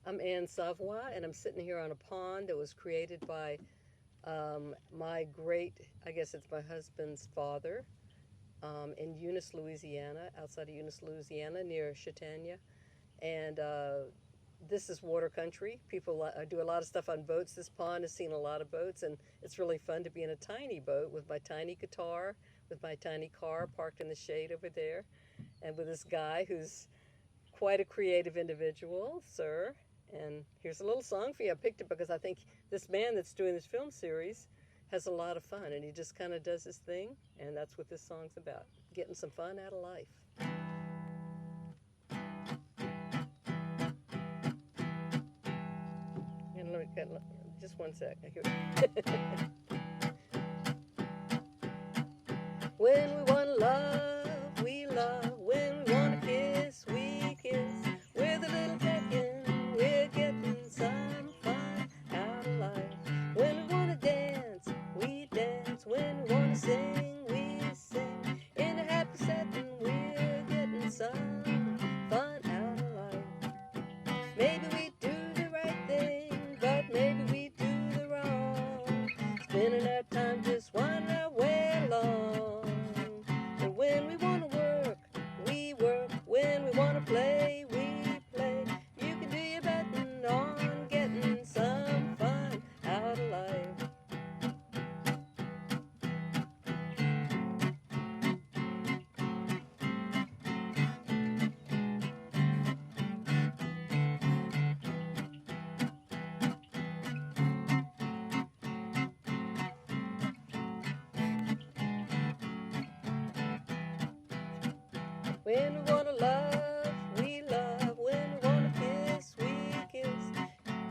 I'm Ann Savoy, and I'm sitting here on a pond that was created by my great, I guess it's my husband's father, in Eunice, Louisiana, outside of Eunice, Louisiana, near Chautauqua. And this is water country. People do a lot of stuff on boats. This pond has seen a lot of boats, and it's really fun to be in a tiny boat with my tiny guitar, with my tiny car parked in the shade over there, and with this guy who's quite a creative individual, sir. And here's a little song for you. I picked it because I think this man that's doing this film series has a lot of fun, and he just kind of does his thing, and that's what this song's about, getting some fun out of life. And let me get, just one sec. When we want to love, we love. When we want to kiss, we kiss. With a little pecking, we're getting some fun out of life. When we want to dance, we dance. When we want to sing, we sing. In a happy setting, we're getting some fun out of life. Maybe we do the right thing, but maybe we do the wrong. Spending our time just wondering where along. And when we want to work, we work. When we want to play, we play. You can do your betting on getting some fun out of life. When we want to love, we love. When we want to kiss, we kiss.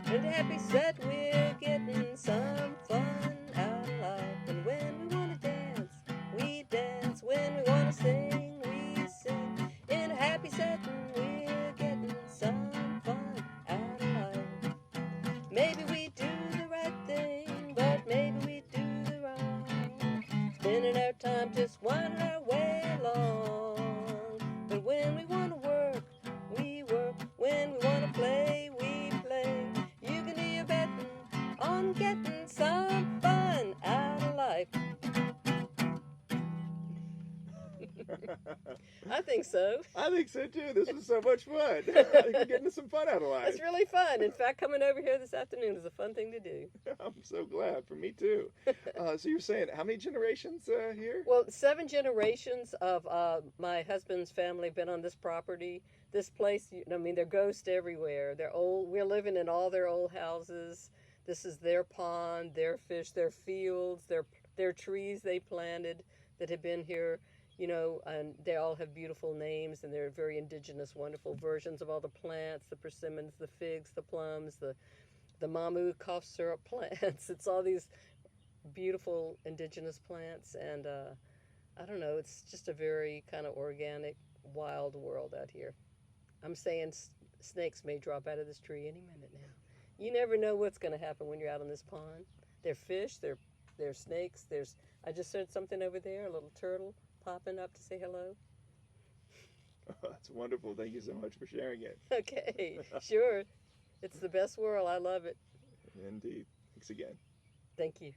And happy set, we're getting some fun out of life. And when we want to dance, we dance. When we want to sing, we sing. In a happy setting, we're getting some fun out of life. Maybe we do the right thing, but maybe we do the wrong. Spending our time just wondering our way along. But when we want to work, we work. When we want to play, we play. You can do your betting on getting some fun out of life. I think so. I think so too. This was so much fun. I think we're getting some fun out of life. It's really fun. In fact, coming over here this afternoon is a fun thing to do. I'm so glad. For me too. So you're saying how many generations here? Well, 7 generations of my husband's family have been on this property. This place, I mean, they're ghosts everywhere. They're old. We're living in all their old houses. This is their pond, their fish, their fields, their trees they planted that have been here, and they all have beautiful names, and they're very indigenous, wonderful versions of all the plants, the persimmons, the figs, the plums, the mamu cough syrup plants. It's all these beautiful indigenous plants, and I don't know, it's just a very kind of organic, wild world out here. I'm saying snakes may drop out of this tree any minute now. You never know what's going to happen when you're out on this pond. They're fish, they're snakes. I just heard something over there, a little turtle popping up to say hello. Oh, that's wonderful. Thank you so much for sharing it. Okay, sure. It's the best world. I love it. Indeed. Thanks again. Thank you.